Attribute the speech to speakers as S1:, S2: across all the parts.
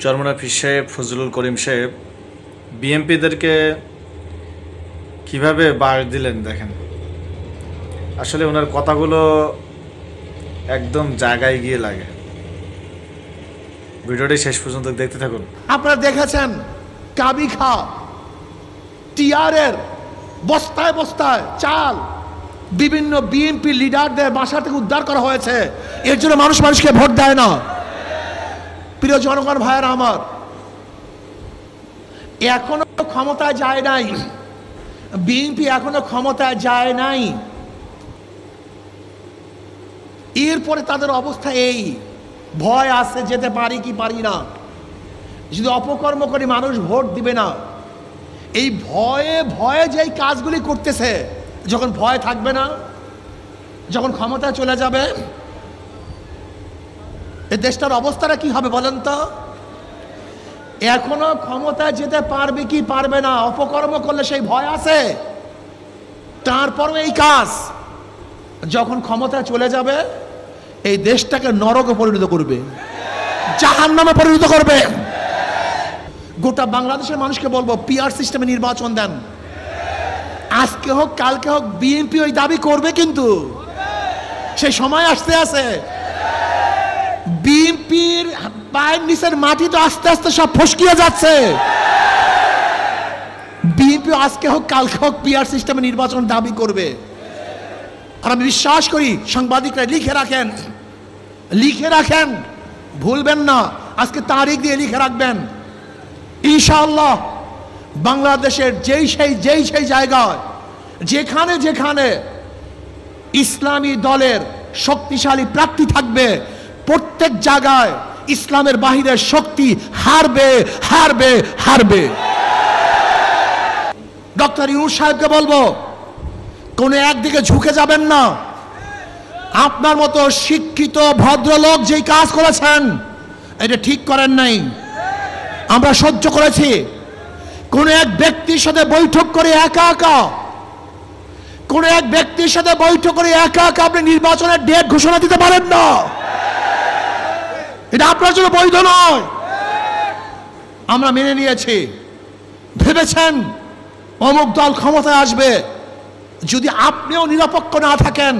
S1: চরমোনাই পীর সাহেব ফজলুল করিম সাহেব বিএমপিদেরকে কিভাবে বাস দিলেন দেখেন। আসলে ওনার কথাগুলো একদম জায়গায় গিয়ে লাগে। ভিডিওটি শেষ পর্যন্ত দেখতে থাকুন।
S2: আপনারা দেখেছেন কাবি খা টিআরের বস্তায় বস্তায় চাল বিভিন্ন বিএনপি লিডারদের বাসা থেকে উদ্ধার করা হয়েছে। এর জন্য মানুষকে ভোট দেয় না। প্রিয় জনগণ ভাইয়েরা আমার, এখনো ক্ষমতায় যায় নাই বিএনপি, এখনো ক্ষমতায় যায় নাই। এরপরে তাদের অবস্থা এই, ভয় আছে যেতে পারি কি পারি না, যদি অপকর্ম করি মানুষ ভোট দিবে না। এই ভয়ে ভয়ে যেই কাজগুলি করতেছে, যখন ভয় থাকবে না, যখন ক্ষমতায় চলে যাবে, এই দেশটার অবস্থাটা কি হবে বলেন তো? এখনো ক্ষমতায় যেতে পারবে কি পারবে না, অপকর্ম করলে সেই ভয় আছে। তারপরও এই কাজ, যখন ক্ষমতায় চলে যাবে এই দেশটাকে নরকে পরিণত করবে, জাহান্নামে পরিণত করবে। গোটা বাংলাদেশের মানুষকে বলবো, পিআর সিস্টেমে নির্বাচন দেন। আজকে হোক কালকে হোক বিএনপি ওই দাবি করবে, কিন্তু সেই সময় আসতে আছে। বিএনপির পায়ের নিচের মাটি তো আস্তে আস্তে সব ফসকিয়ে যাচ্ছে। বিএনপি আজকে হোক কালকে হোক পিআর সিস্টেমে নির্বাচন দাবি করবে। আর আমি বিশ্বাস করি সাংবাদিকরা লিখে রাখেন, ভুলবেন না, আজকে তারিখ দিয়ে লিখে রাখবেন। ইনশাআল্লাহ বাংলাদেশের যেই সেই জায়গায় যেখানে যেখানে ইসলামী দলের শক্তিশালী প্রার্থী থাকবে, প্রত্যেক জায়গায় ইসলামের বাহিরের শক্তি হারবে হারবে হারবে। ডক্টর ইউনূস সাহেবকে বলবো, কোনো একদিকে ঝুঁকে যাবেন না। আপনার মতো শিক্ষিত ভদ্রলোক যেই কাজ করেছেন এটা ঠিক করেন নাই, আমরা সহ্য করেছি। কোন এক ব্যক্তির সাথে বৈঠক করে একা একা আপনি নির্বাচনের ডেট ঘোষণা দিতে পারেন না, এটা আপনার জন্য বৈধ নয়। আমরা মেনে নিয়েছি। ভেবেছেন অমুক দল ক্ষমতায় আসবে, যদি আপনিও নিরপেক্ষ না থাকেন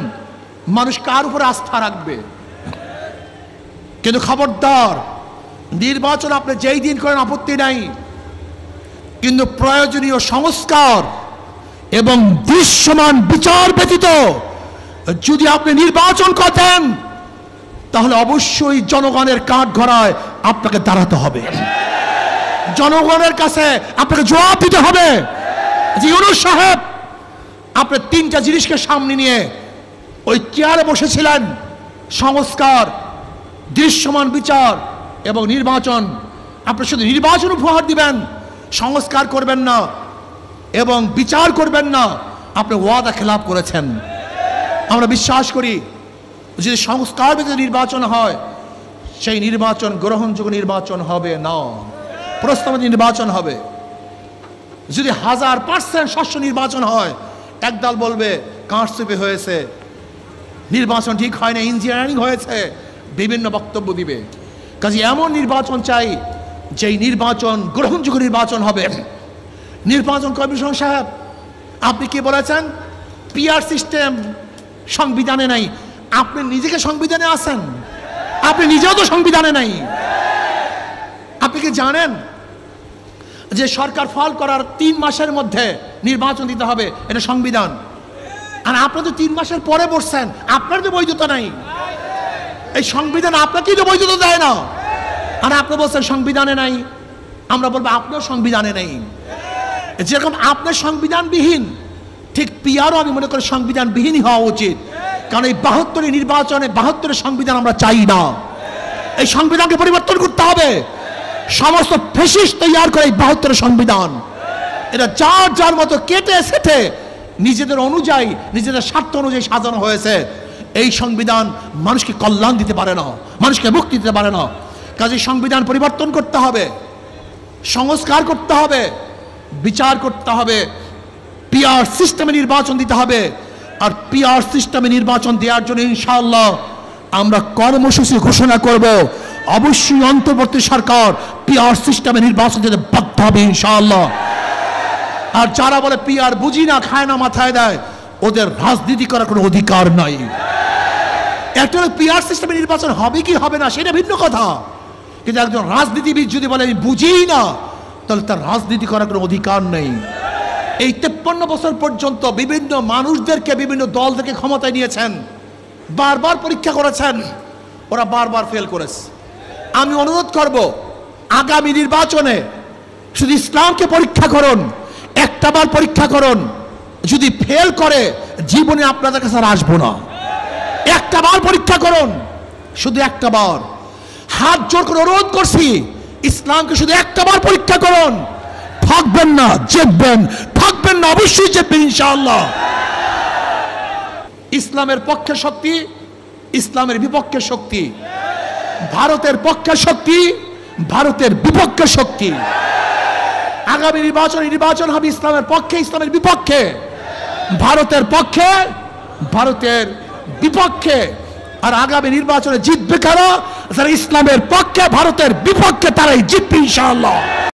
S2: মানুষ কার উপরে আস্থা রাখবে? কিন্তু খবরদার, নির্বাচন আপনি যেই দিন করেন আপত্তি নাই, কিন্তু প্রয়োজনীয় সংস্কার এবং দৃশ্যমান বিচার ব্যতীত যদি আপনি নির্বাচন করেন তাহলে অবশ্যই জনগণের কাঠগড়ায় আপনাকে দাঁড়াতে হবে, জনগণের কাছে আপনাকে জবাব দিতে হবে। যে ইউনূস সাহেব আপনি তিনটা জিনিসকে সামনে নিয়ে ওই চেয়ারে বসেছিলেন, সংস্কার, দৃশ্যমান বিচার এবং নির্বাচন। আপনি শুধু নির্বাচন উপহার দিবেন, সংস্কার করবেন না এবং বিচার করবেন না, আপনি ওয়াদা খেলাপ করেছেন। আমরা বিশ্বাস করি যদি সংস্কার ভিত্তিক নির্বাচন হয় সেই নির্বাচন গ্রহণযোগ্য নির্বাচন হবে না, প্রস্তাবিত নির্বাচন হবে। যদি 1000% স্বচ্ছ নির্বাচন হয়, একদল বলবে কারচুপি হয়েছে, নির্বাচন ঠিক হয় না, ইঞ্জিনিয়ারিং হয়েছে, বিভিন্ন বক্তব্য দিবে। কাজে এমন নির্বাচন চাই যেই নির্বাচন গ্রহণযোগ্য নির্বাচন হবে। নির্বাচন কমিশন সাহেব আপনি কি বলেছেন? পিআর সিস্টেম সংবিধানে নাই। আপনি নিজেকে সংবিধানে আছেন? আপনি নিজেও তো সংবিধানে নাই। আপনি কি জানেন যে সরকার ফল করার 3 মাসের মধ্যে নির্বাচন দিতে হবে, এটা সংবিধান। আর আপনারা তো 3 মাসের পরে বসছেন, আপনার তো বৈধতা নাই। এই সংবিধান আপনাকেই তো বৈধতা দেয় না, আর আপনি বলছেন সংবিধানে নাই। আমরা বলবো আপনিও সংবিধানে নেই। যেরকম আপনার সংবিধানবিহীন, ঠিক পিআরও আমি মনে করি সংবিধানবিহীনই হওয়া উচিত। কারণ এই 72 নির্বাচনে 72 সংবিধান আমরা চাই না। এই সংবিধানকে পরিবর্তন করতে হবে। সমস্ত ফ্যাসিস্ট তৈরি করে এই 72 সংবিধান, এটা যার মতো কেটে সেটে নিজেদের অনুযায়ী, নিজেদের স্বার্থ অনুযায়ী সাজানো হয়েছে। এই সংবিধান মানুষকে কল্যাণ দিতে পারে না, মানুষকে মুক্তি দিতে পারে না। কাজে সংবিধান পরিবর্তন করতে হবে, সংস্কার করতে হবে, বিচার করতে হবে, পিআর সিস্টেমে নির্বাচন দিতে হবে। আর পিআর সিস্টেমে নির্বাচন দেওয়ার জন্য ইনশাআল্লাহ আমরা কর্মসূচি ঘোষণা করব। অবশ্যই অন্তর্বর্তী সরকার পিআর সিস্টেমে নির্বাচন দিতে বাধ্য হবে ইনশাআল্লাহ। আর যারা বলে পিআর বুঝি না, খায় না, মাথায় দেয়, ওদের রাজনীতি করার কোনো অধিকার নাই। একটা পিআর সিস্টেমে নির্বাচন হবে কি হবে না সেটা ভিন্ন কথা, কিন্তু একজন রাজনীতিবিদ যদি বলে আমি বুঝি না, তাহলে তার রাজনীতি করার কোনো অধিকার নেই। এই 53 বছর পর্যন্ত বিভিন্ন মানুষদেরকে, বিভিন্ন দলদেরকে ক্ষমতায় নিয়েছেন, বারবার পরীক্ষা করেছেন, ওরা বারবার ফেল করেছে। আমি অনুরোধ করব, আগামী নির্বাচনে শুধু ইসলামকে পরীক্ষা করুন, একটাবার পরীক্ষা করুন, যদি ফেল করে জীবনে আপনাদের কাছে আর আসবো না। একটাবার পরীক্ষা করুন, শুধু একটাবার। হাত জোর করে অনুরোধ করছি, ইসলামকে শুধু একটাবার পরীক্ষা করুন, থাকবেন না জিতবেন, থাকবেন না অবশ্যই জিতবেন ইনশাআল্লাহ। ইসলামের পক্ষে শক্তি, ইসলামের বিপক্ষে শক্তি, ভারতের পক্ষে শক্তি, ভারতের বিপক্ষে শক্তি। আগামী নির্বাচন হবে ইসলামের পক্ষে, ইসলামের বিপক্ষে, ভারতের পক্ষে, ভারতের বিপক্ষে। আর আগামী নির্বাচনে জিতবে কারা? যারা ইসলামের পক্ষে, ভারতের বিপক্ষে, তারাই জিতবে ইনশাআল্লাহ।